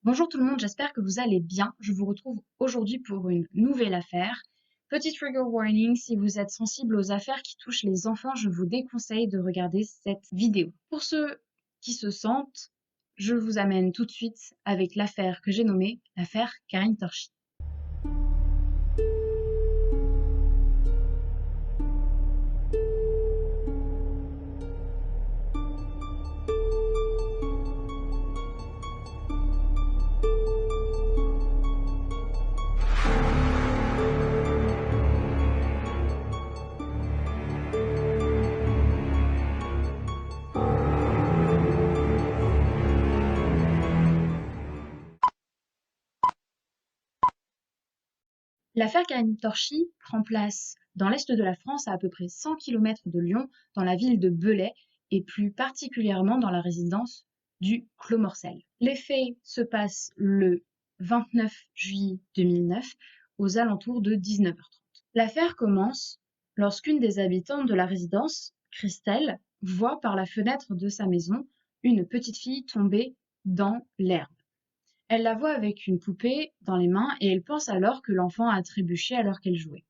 Bonjour tout le monde, j'espère que vous allez bien. Je vous retrouve aujourd'hui pour une nouvelle affaire. Petit trigger warning, si vous êtes sensible aux affaires qui touchent les enfants, je vous déconseille de regarder cette vidéo. Pour ceux qui se sentent, je vous amène tout de suite avec l'affaire que j'ai nommée l'affaire Karine Torchi. L'affaire Karine Torchi prend place dans l'est de la France, à peu près 100 km de Lyon, dans la ville de Belay, et plus particulièrement dans la résidence du Clos Morcel. Les faits se passent le 29 juillet 2009, aux alentours de 19h30. L'affaire commence lorsqu'une des habitantes de la résidence, Christelle, voit par la fenêtre de sa maison une petite fille tomber dans l'herbe. Elle la voit avec une poupée dans les mains et elle pense alors que l'enfant a trébuché alors qu'elle jouait.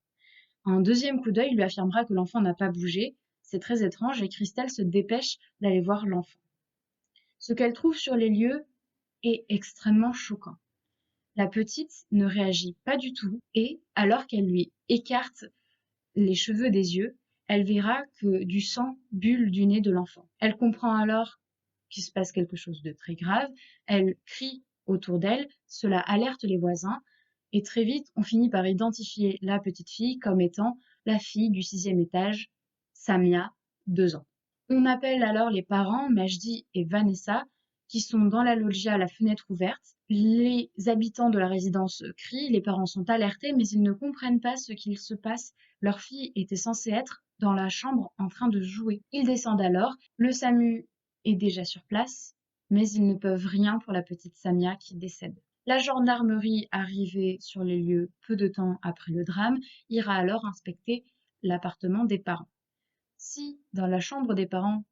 Un deuxième coup d'œil lui affirmera que l'enfant n'a pas bougé. C'est très étrange et Christelle se dépêche d'aller voir l'enfant. Ce qu'elle trouve sur les lieux est extrêmement choquant. La petite ne réagit pas du tout et, alors qu'elle lui écarte les cheveux des yeux, elle verra que du sang bulle du nez de l'enfant. Elle comprend alors qu'il se passe quelque chose de très grave. Elle crie autour d'elle, cela alerte les voisins, et très vite, on finit par identifier la petite fille comme étant la fille du 6e étage, Samia, 2 ans. On appelle alors les parents, Majdi et Vanessa, qui sont dans la loggia à la fenêtre ouverte. Les habitants de la résidence crient, les parents sont alertés, mais ils ne comprennent pas ce qu'il se passe. Leur fille était censée être dans la chambre en train de jouer. Ils descendent alors, le SAMU est déjà sur place, mais ils ne peuvent rien pour la petite Samia qui décède. La gendarmerie, arrivée sur les lieux peu de temps après le drame, ira alors inspecter l'appartement des parents. Si, dans la chambre des parents,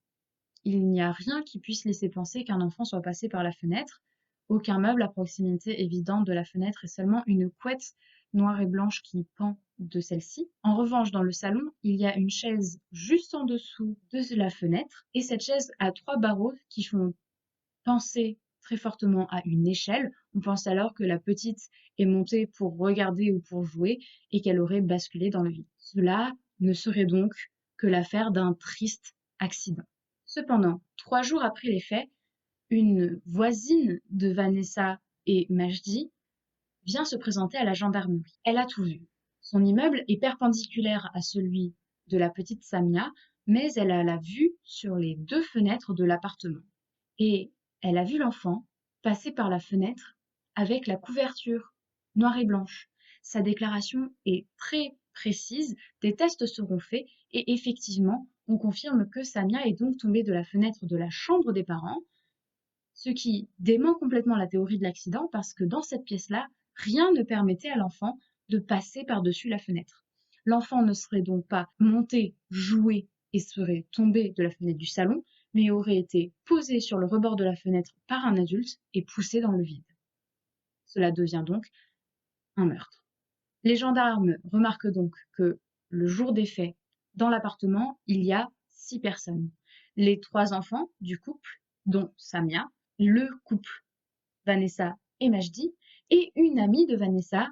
il n'y a rien qui puisse laisser penser qu'un enfant soit passé par la fenêtre, aucun meuble à proximité évidente de la fenêtre et seulement une couette noire et blanche qui pend de celle-ci. En revanche, dans le salon, il y a une chaise juste en dessous de la fenêtre et cette chaise a 3 barreaux qui font penser très fortement à une échelle. On pense alors que la petite est montée pour regarder ou pour jouer et qu'elle aurait basculé dans le vide. Cela ne serait donc que l'affaire d'un triste accident. Cependant, 3 jours après les faits, une voisine de Vanessa et Majdi vient se présenter à la gendarmerie. Elle a tout vu. Son immeuble est perpendiculaire à celui de la petite Samia, mais elle a la vue sur les 2 fenêtres de l'appartement. Et elle a vu l'enfant passer par la fenêtre avec la couverture noire et blanche. Sa déclaration est très précise, des tests seront faits et effectivement, on confirme que Samia est donc tombée de la fenêtre de la chambre des parents, ce qui dément complètement la théorie de l'accident parce que dans cette pièce-là, rien ne permettait à l'enfant de passer par-dessus la fenêtre. L'enfant ne serait donc pas monté, joué et serait tombé de la fenêtre du salon, mais aurait été posé sur le rebord de la fenêtre par un adulte et poussé dans le vide. Cela devient donc un meurtre. Les gendarmes remarquent donc que le jour des faits, dans l'appartement, il y a 6 personnes. Les 3 enfants du couple, dont Samia, le couple Vanessa et Majdi, et une amie de Vanessa,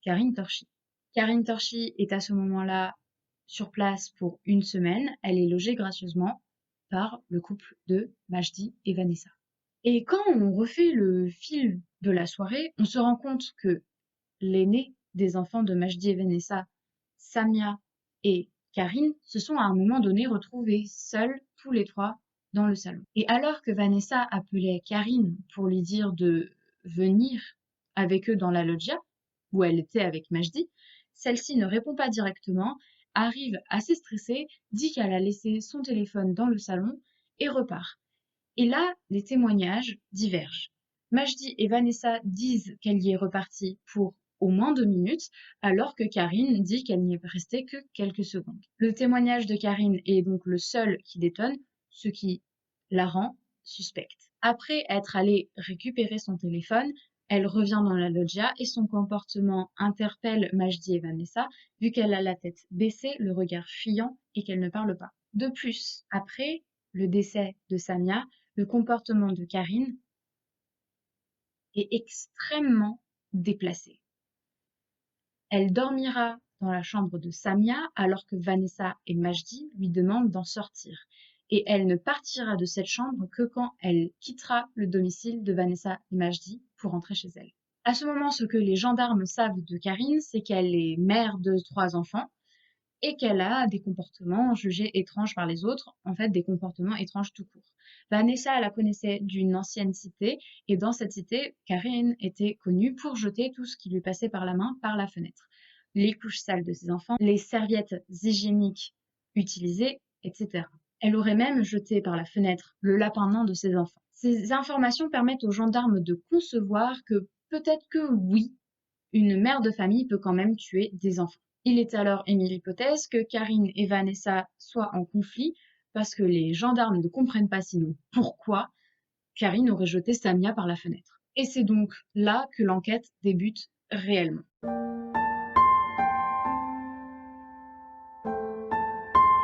Karine Torchi. Karine Torchi est à ce moment-là sur place pour une semaine. Elle est logée gracieusement par le couple de Majdi et Vanessa. Et quand on refait le fil de la soirée, on se rend compte que l'aîné des enfants de Majdi et Vanessa, Samia et Karine, se sont à un moment donné retrouvés seuls, tous les 3, dans le salon. Et alors que Vanessa appelait Karine pour lui dire de venir avec eux dans la loggia, où elle était avec Majdi, celle-ci ne répond pas directement, arrive assez stressée, dit qu'elle a laissé son téléphone dans le salon et repart. Et là, les témoignages divergent. Majdi et Vanessa disent qu'elle y est repartie pour au moins 2 minutes, alors que Karine dit qu'elle n'y est restée que quelques secondes. Le témoignage de Karine est donc le seul qui détonne, ce qui la rend suspecte. Après être allée récupérer son téléphone, elle revient dans la loggia et son comportement interpelle Majdi et Vanessa, vu qu'elle a la tête baissée, le regard fuyant et qu'elle ne parle pas. De plus, après le décès de Samia, le comportement de Karine est extrêmement déplacé. Elle dormira dans la chambre de Samia alors que Vanessa et Majdi lui demandent d'en sortir. Et elle ne partira de cette chambre que quand elle quittera le domicile de Vanessa et Majdi pour rentrer chez elle. À ce moment, ce que les gendarmes savent de Karine, c'est qu'elle est mère de 3 enfants et qu'elle a des comportements jugés étranges par les autres, en fait des comportements étranges tout court. Vanessa la connaissait d'une ancienne cité et dans cette cité, Karine était connue pour jeter tout ce qui lui passait par la main par la fenêtre. Les couches sales de ses enfants, les serviettes hygiéniques utilisées, etc. Elle aurait même jeté par la fenêtre le lapin nain de ses enfants. Ces informations permettent aux gendarmes de concevoir que peut-être que oui, une mère de famille peut quand même tuer des enfants. Il est alors émis l'hypothèse que Karine et Vanessa soient en conflit parce que les gendarmes ne comprennent pas sinon pourquoi Karine aurait jeté Samia par la fenêtre. Et c'est donc là que l'enquête débute réellement.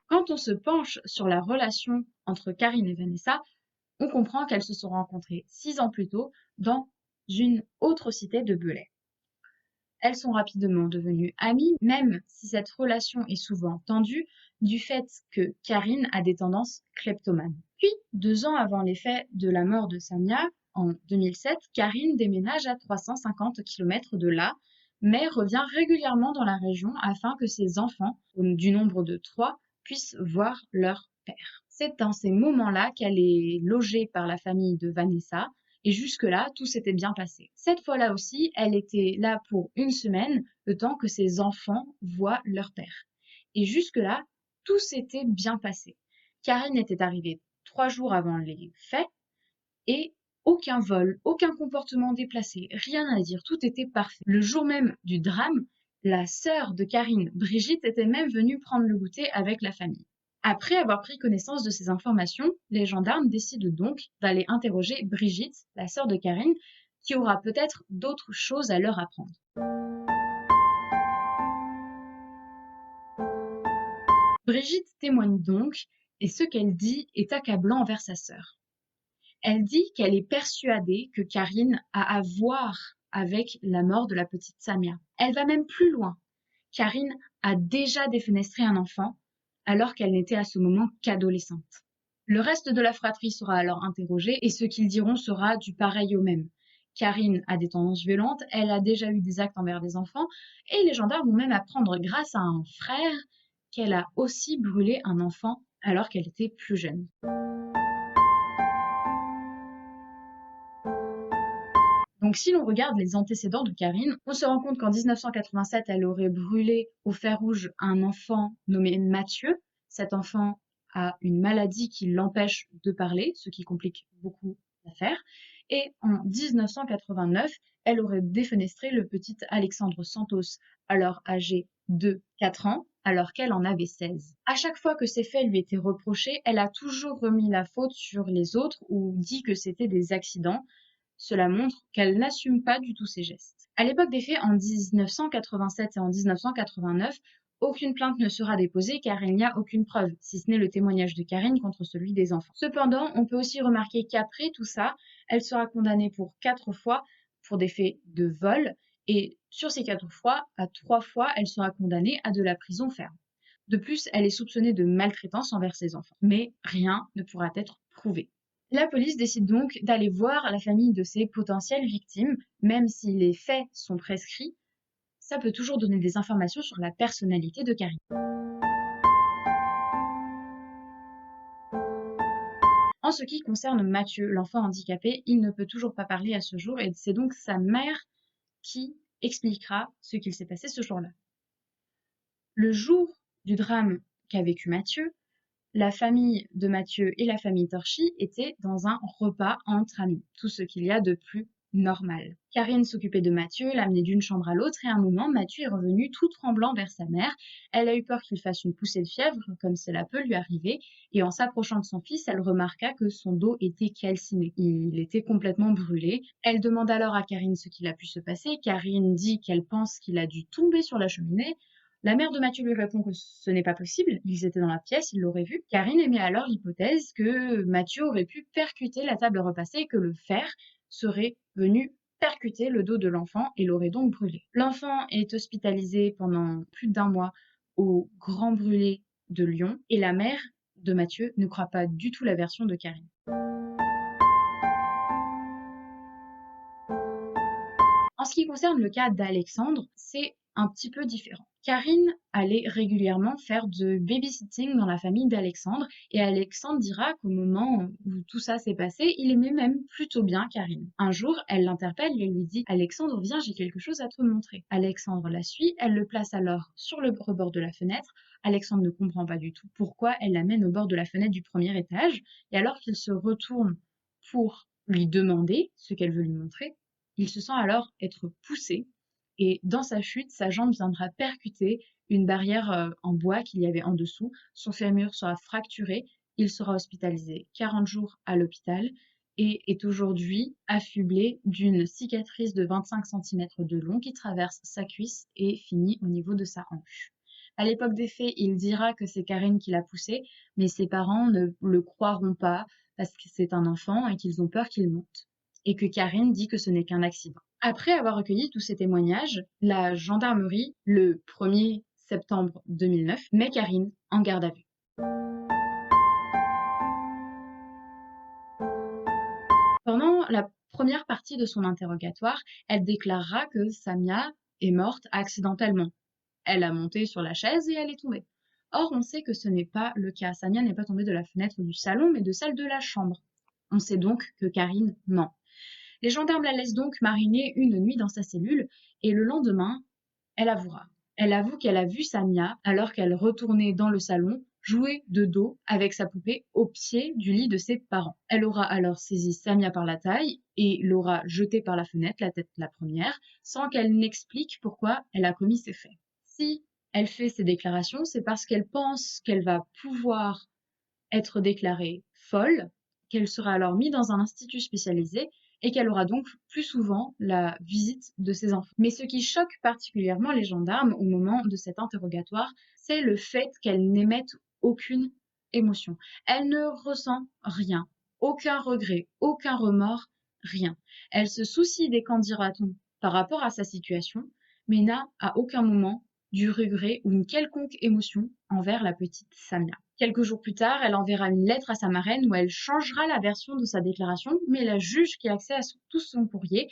Quand on se penche sur la relation entre Karine et Vanessa, on comprend qu'elles se sont rencontrées 6 ans plus tôt dans une autre cité de Belay. Elles sont rapidement devenues amies, même si cette relation est souvent tendue du fait que Karine a des tendances kleptomanes. Puis, 2 ans avant les faits de la mort de Samia, en 2007, Karine déménage à 350 km de là, mais revient régulièrement dans la région afin que ses enfants, du nombre de 3, puissent voir leur père. C'est dans ces moments-là qu'elle est logée par la famille de Vanessa, et jusque-là, tout s'était bien passé. Cette fois-là aussi, elle était là pour 1 semaine, le temps que ses enfants voient leur père. Et jusque-là, tout s'était bien passé. Karine était arrivée 3 jours avant les faits et aucun vol, aucun comportement déplacé, rien à dire, tout était parfait. Le jour même du drame, la sœur de Karine, Brigitte, était même venue prendre le goûter avec la famille. Après avoir pris connaissance de ces informations, les gendarmes décident donc d'aller interroger Brigitte, la sœur de Karine, qui aura peut-être d'autres choses à leur apprendre. Brigitte témoigne donc, et ce qu'elle dit est accablant envers sa sœur. Elle dit qu'elle est persuadée que Karine a à voir avec la mort de la petite Samia. Elle va même plus loin. Karine a déjà défenestré un enfant alors qu'elle n'était à ce moment qu'adolescente. Le reste de la fratrie sera alors interrogé et ce qu'ils diront sera du pareil au même. Karine a des tendances violentes, elle a déjà eu des actes envers des enfants et les gendarmes vont même apprendre grâce à un frère qu'elle a aussi brûlé un enfant alors qu'elle était plus jeune. Donc si l'on regarde les antécédents de Karine, on se rend compte qu'en 1987, elle aurait brûlé au fer rouge un enfant nommé Mathieu. Cet enfant a une maladie qui l'empêche de parler, ce qui complique beaucoup l'affaire. Et en 1989, elle aurait défenestré le petit Alexandre Santos, alors âgé de 4 ans, alors qu'elle en avait 16. À chaque fois que ces faits lui étaient reprochés, elle a toujours remis la faute sur les autres ou dit que c'était des accidents. Cela montre qu'elle n'assume pas du tout ses gestes. À l'époque des faits, en 1987 et en 1989, aucune plainte ne sera déposée car il n'y a aucune preuve, si ce n'est le témoignage de Karine contre celui des enfants. Cependant, on peut aussi remarquer qu'après tout ça, elle sera condamnée pour 4 fois pour des faits de vol et sur ces 4 fois, à 3 fois, elle sera condamnée à de la prison ferme. De plus, elle est soupçonnée de maltraitance envers ses enfants, mais rien ne pourra être prouvé. La police décide donc d'aller voir la famille de ces potentielles victimes, même si les faits sont prescrits, ça peut toujours donner des informations sur la personnalité de Karine. En ce qui concerne Mathieu, l'enfant handicapé, il ne peut toujours pas parler à ce jour et c'est donc sa mère qui expliquera ce qu'il s'est passé ce jour-là. Le jour du drame qu'a vécu Mathieu, la famille de Mathieu et la famille Torchy étaient dans un repas entre amis, tout ce qu'il y a de plus normal. Karine s'occupait de Mathieu, l'amenait d'une chambre à l'autre et à un moment, Mathieu est revenu tout tremblant vers sa mère. Elle a eu peur qu'il fasse une poussée de fièvre, comme cela peut lui arriver, et en s'approchant de son fils, elle remarqua que son dos était calciné. Il était complètement brûlé. Elle demande alors à Karine ce qu'il a pu se passer. Karine dit qu'elle pense qu'il a dû tomber sur la cheminée. La mère de Mathieu lui répond que ce n'est pas possible, ils étaient dans la pièce, ils l'auraient vu. Karine émet alors l'hypothèse que Mathieu aurait pu percuter la table repassée et que le fer serait venu percuter le dos de l'enfant et l'aurait donc brûlé. L'enfant est hospitalisé pendant plus d'1 mois au Grand Brûlé de Lyon et la mère de Mathieu ne croit pas du tout la version de Karine. En ce qui concerne le cas d'Alexandre, c'est un petit peu différent. Karine allait régulièrement faire de babysitting dans la famille d'Alexandre et Alexandre dira qu'au moment où tout ça s'est passé, il aimait même plutôt bien Karine. Un jour, elle l'interpelle et lui dit « Alexandre, viens, j'ai quelque chose à te montrer ». Alexandre la suit, elle le place alors sur le rebord de la fenêtre. Alexandre ne comprend pas du tout pourquoi elle l'amène au bord de la fenêtre du premier étage et alors qu'il se retourne pour lui demander ce qu'elle veut lui montrer, il se sent alors être poussé et dans sa chute, sa jambe viendra percuter une barrière en bois qu'il y avait en dessous. Son fémur sera fracturé. Il sera hospitalisé 40 jours à l'hôpital et est aujourd'hui affublé d'une cicatrice de 25 cm de long qui traverse sa cuisse et finit au niveau de sa hanche. À l'époque des faits, il dira que c'est Karine qui l'a poussé, mais ses parents ne le croiront pas parce que c'est un enfant et qu'ils ont peur qu'il monte et que Karine dit que ce n'est qu'un accident. Après avoir recueilli tous ces témoignages, la gendarmerie, le 1er septembre 2009, met Karine en garde à vue. Pendant la première partie de son interrogatoire, elle déclarera que Samia est morte accidentellement. Elle a monté sur la chaise et elle est tombée. Or, on sait que ce n'est pas le cas. Samia n'est pas tombée de la fenêtre du salon, mais de celle de la chambre. On sait donc que Karine ment. Les gendarmes la laissent donc mariner une nuit dans sa cellule et le lendemain, elle avouera. Elle avoue qu'elle a vu Samia alors qu'elle retournait dans le salon jouer de dos avec sa poupée au pied du lit de ses parents. Elle aura alors saisi Samia par la taille et l'aura jetée par la fenêtre, la tête la première, sans qu'elle n'explique pourquoi elle a commis ces faits. Si elle fait ces déclarations, c'est parce qu'elle pense qu'elle va pouvoir être déclarée folle, qu'elle sera alors mise dans un institut spécialisé et qu'elle aura donc plus souvent la visite de ses enfants. Mais ce qui choque particulièrement les gendarmes au moment de cet interrogatoire, c'est le fait qu'elle n'émette aucune émotion. Elle ne ressent rien, aucun regret, aucun remords, rien. Elle se soucie des qu'en dira-t-on par rapport à sa situation, mais n'a à aucun moment du regret ou une quelconque émotion envers la petite Samia. Quelques jours plus tard, elle enverra une lettre à sa marraine où elle changera la version de sa déclaration, mais la juge qui a accès à tout son courrier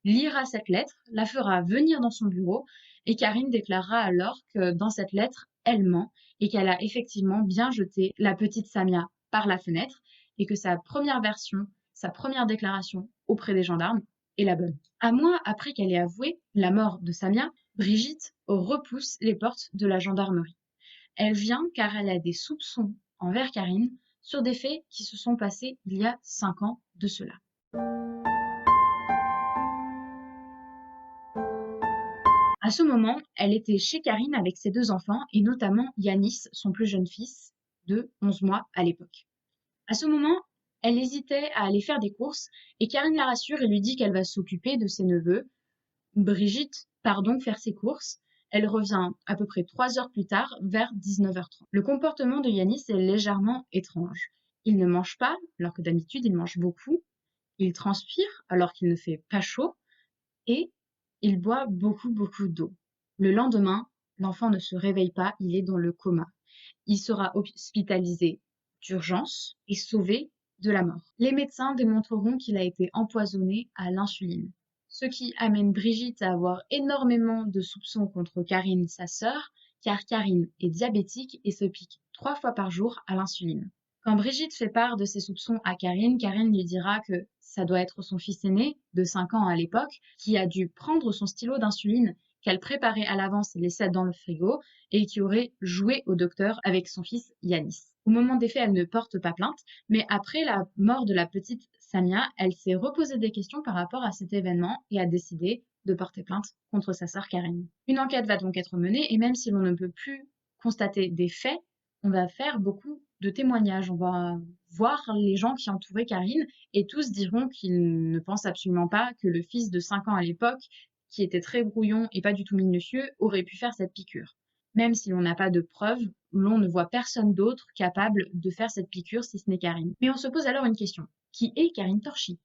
lira cette lettre, la fera venir dans son bureau et Karine déclarera alors que dans cette lettre, elle ment et qu'elle a effectivement bien jeté la petite Samia par la fenêtre et que sa première version, sa première déclaration auprès des gendarmes est la bonne. Un mois après qu'elle ait avoué la mort de Samia, Brigitte repousse les portes de la gendarmerie. Elle vient car elle a des soupçons envers Karine sur des faits qui se sont passés il y a 5 ans de cela. À ce moment, elle était chez Karine avec ses 2 enfants et notamment Yanis, son plus jeune fils, de 11 mois à l'époque. À ce moment, elle hésitait à aller faire des courses et Karine la rassure et lui dit qu'elle va s'occuper de ses neveux. Brigitte part donc faire ses courses. Elle revient à peu près 3 heures plus tard, vers 19h30. Le comportement de Yanis est légèrement étrange. Il ne mange pas, alors que d'habitude il mange beaucoup. Il transpire, alors qu'il ne fait pas chaud. Et il boit beaucoup d'eau. Le lendemain, l'enfant ne se réveille pas, il est dans le coma. Il sera hospitalisé d'urgence et sauvé de la mort. Les médecins démontreront qu'il a été empoisonné à l'insuline. Ce qui amène Brigitte à avoir énormément de soupçons contre Karine, sa sœur, car Karine est diabétique et se pique 3 fois par jour à l'insuline. Quand Brigitte fait part de ses soupçons à Karine, Karine lui dira que ça doit être son fils aîné, de 5 ans à l'époque, qui a dû prendre son stylo d'insuline qu'elle préparait à l'avance et laissait dans le frigo, et qui aurait joué au docteur avec son fils Yanis. Au moment des faits, elle ne porte pas plainte, mais après la mort de la petite Samia, elle s'est reposé des questions par rapport à cet événement et a décidé de porter plainte contre sa sœur Karine. Une enquête va donc être menée et même si l'on ne peut plus constater des faits, on va faire beaucoup de témoignages. On va voir les gens qui entouraient Karine et tous diront qu'ils ne pensent absolument pas que le fils de 5 ans à l'époque, qui était très brouillon et pas du tout minutieux, aurait pu faire cette piqûre. Même si l'on n'a pas de preuves, l'on ne voit personne d'autre capable de faire cette piqûre si ce n'est Karine. Mais on se pose alors une question. Qui est Karine Torchi?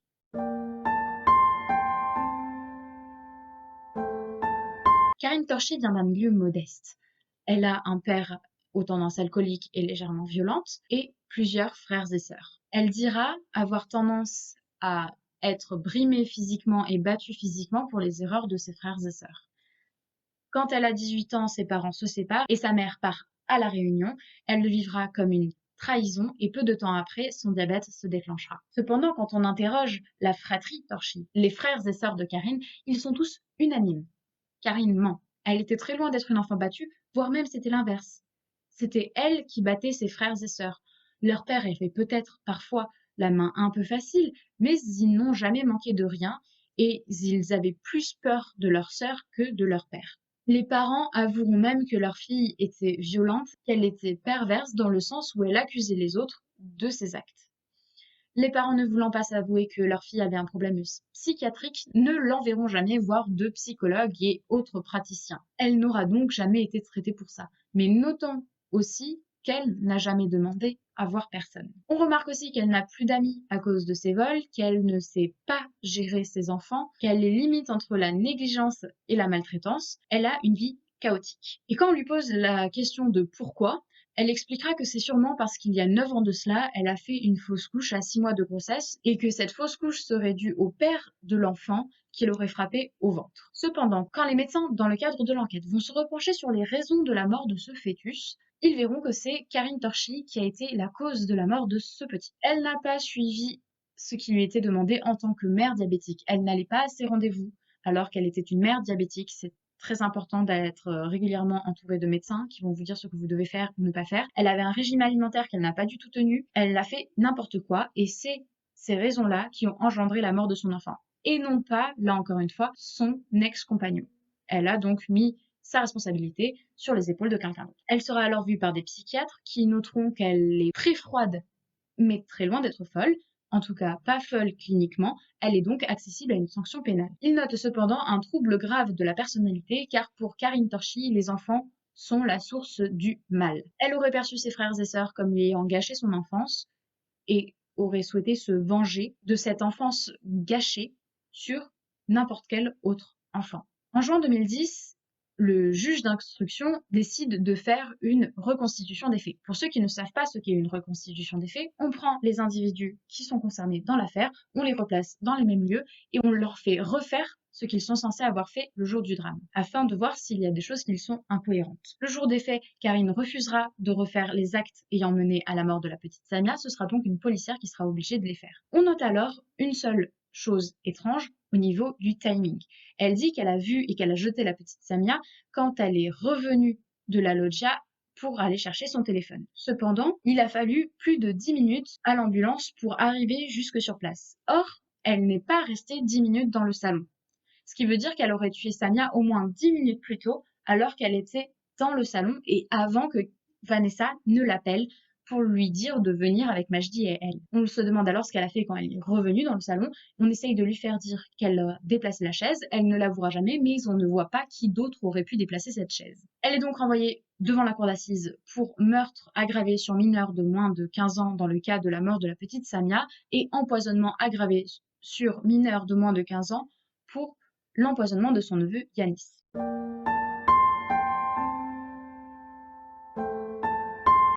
Karine Torchi vient d'un milieu modeste. Elle a un père aux tendances alcooliques et légèrement violentes et plusieurs frères et sœurs. Elle dira avoir tendance à être brimée physiquement et battue physiquement pour les erreurs de ses frères et sœurs. Quand elle a 18 ans, ses parents se séparent et sa mère part à La Réunion. Elle le vivra comme une trahison et peu de temps après, son diabète se déclenchera. Cependant, quand on interroge la fratrie Torchi, les frères et sœurs de Karine, ils sont tous unanimes. Karine ment. Elle était très loin d'être une enfant battue, voire même c'était l'inverse. C'était elle qui battait ses frères et sœurs. Leur père avait peut-être parfois la main un peu facile, mais ils n'ont jamais manqué de rien et ils avaient plus peur de leur sœur que de leur père. Les parents avoueront même que leur fille était violente, qu'elle était perverse dans le sens où elle accusait les autres de ses actes. Les parents ne voulant pas s'avouer que leur fille avait un problème psychiatrique ne l'enverront jamais voir de psychologue et autres praticiens. Elle n'aura donc jamais été traitée pour ça. Mais notons aussi qu'elle n'a jamais demandé à voir personne. On remarque aussi qu'elle n'a plus d'amis à cause de ses vols, qu'elle ne sait pas gérer ses enfants, qu'elle est limite entre la négligence et la maltraitance. Elle a une vie chaotique. Et quand on lui pose la question de pourquoi, elle expliquera que c'est sûrement parce qu'il y a 9 ans de cela, elle a fait une fausse couche à 6 mois de grossesse et que cette fausse couche serait due au père de l'enfant qui l'aurait frappé au ventre. Cependant, quand les médecins, dans le cadre de l'enquête, vont se repencher sur les raisons de la mort de ce fœtus, ils verront que c'est Karine Torchi qui a été la cause de la mort de ce petit. Elle n'a pas suivi ce qui lui était demandé en tant que mère diabétique. Elle n'allait pas à ses rendez-vous alors qu'elle était une mère diabétique. C'est très important d'être régulièrement entourée de médecins qui vont vous dire ce que vous devez faire ou ne pas faire. Elle avait un régime alimentaire qu'elle n'a pas du tout tenu. Elle a fait n'importe quoi et c'est ces raisons-là qui ont engendré la mort de son enfant. Et non pas, là encore une fois, son ex-compagnon. Elle a donc mis sa responsabilité sur les épaules de quelqu'un d'autre. Elle sera alors vue par des psychiatres qui noteront qu'elle est très froide, mais très loin d'être folle, en tout cas pas folle cliniquement, elle est donc accessible à une sanction pénale. Il note cependant un trouble grave de la personnalité, car pour Karine Torchi, les enfants sont la source du mal. Elle aurait perçu ses frères et sœurs comme lui ayant gâché son enfance, et aurait souhaité se venger de cette enfance gâchée sur n'importe quel autre enfant. En juin 2010, le juge d'instruction décide de faire une reconstitution des faits. Pour ceux qui ne savent pas ce qu'est une reconstitution des faits, on prend les individus qui sont concernés dans l'affaire, on les replace dans les mêmes lieux et on leur fait refaire ce qu'ils sont censés avoir fait le jour du drame, afin de voir s'il y a des choses qui sont incohérentes. Le jour des faits, Karine refusera de refaire les actes ayant mené à la mort de la petite Samia, ce sera donc une policière qui sera obligée de les faire. On note alors une seule chose étrange au niveau du timing. Elle dit qu'elle a vu et qu'elle a jeté la petite Samia quand elle est revenue de la loggia pour aller chercher son téléphone. Cependant, il a fallu plus de 10 minutes à l'ambulance pour arriver jusque sur place. Or, elle n'est pas restée 10 minutes dans le salon. Ce qui veut dire qu'elle aurait tué Samia au moins 10 minutes plus tôt, alors qu'elle était dans le salon et avant que Vanessa ne l'appelle pour lui dire de venir avec Majdi et elle. On se demande alors ce qu'elle a fait quand elle est revenue dans le salon. On essaye de lui faire dire qu'elle a déplacé la chaise. Elle ne l'avouera jamais, mais on ne voit pas qui d'autre aurait pu déplacer cette chaise. Elle est donc renvoyée devant la cour d'assises pour meurtre aggravé sur mineur de moins de 15 ans dans le cas de la mort de la petite Samia et empoisonnement aggravé sur mineur de moins de 15 ans pour l'empoisonnement de son neveu Yanis.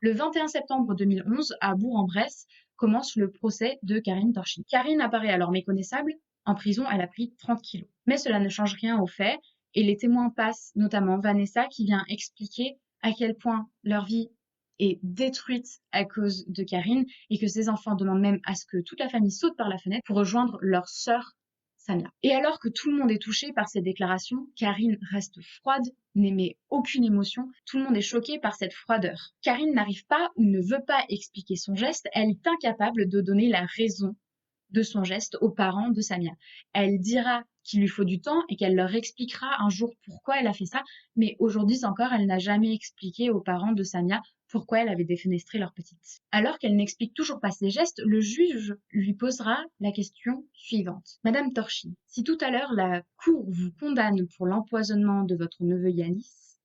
Le 21 septembre 2011, à Bourg-en-Bresse, commence le procès de Karine Torchi. Karine apparaît alors méconnaissable. En prison, elle a pris 30 kilos. Mais cela ne change rien aux faits et les témoins passent, notamment Vanessa qui vient expliquer à quel point leur vie est détruite à cause de Karine et que ses enfants demandent même à ce que toute la famille saute par la fenêtre pour rejoindre leur sœur Samia. Et alors que tout le monde est touché par ces déclarations, Karine reste froide, n'émet aucune émotion, tout le monde est choqué par cette froideur. Karine n'arrive pas ou ne veut pas expliquer son geste, elle est incapable de donner la raison de son geste aux parents de Samia. Elle dira qu'il lui faut du temps et qu'elle leur expliquera un jour pourquoi elle a fait ça, mais aujourd'hui encore, elle n'a jamais expliqué aux parents de Samia pourquoi elle avait défenestré leur petite. Alors qu'elle n'explique toujours pas ses gestes, le juge lui posera la question suivante. Madame Torchi, si tout à l'heure la cour vous condamne pour l'empoisonnement de votre neveu Yanis,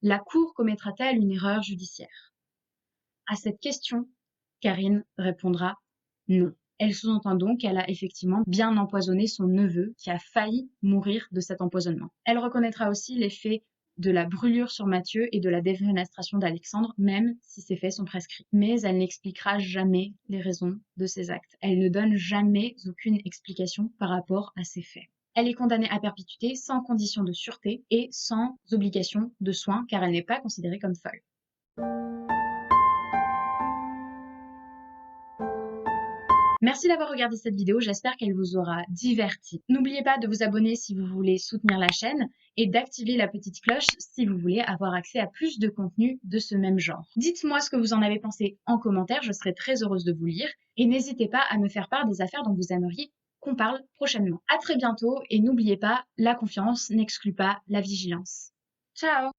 la cour commettra-t-elle une erreur judiciaire? À cette question, Karine répondra non. Elle sous-entend donc qu'elle a effectivement bien empoisonné son neveu qui a failli mourir de cet empoisonnement. Elle reconnaîtra aussi les faits de la brûlure sur Mathieu et de la défenestration d'Alexandre, même si ces faits sont prescrits. Mais elle n'expliquera jamais les raisons de ces actes. Elle ne donne jamais aucune explication par rapport à ces faits. Elle est condamnée à perpétuité sans condition de sûreté et sans obligation de soins car elle n'est pas considérée comme folle. Merci d'avoir regardé cette vidéo, j'espère qu'elle vous aura diverti. N'oubliez pas de vous abonner si vous voulez soutenir la chaîne et d'activer la petite cloche si vous voulez avoir accès à plus de contenu de ce même genre. Dites-moi ce que vous en avez pensé en commentaire, je serai très heureuse de vous lire et n'hésitez pas à me faire part des affaires dont vous aimeriez qu'on parle prochainement. À très bientôt et n'oubliez pas, la confiance n'exclut pas la vigilance. Ciao!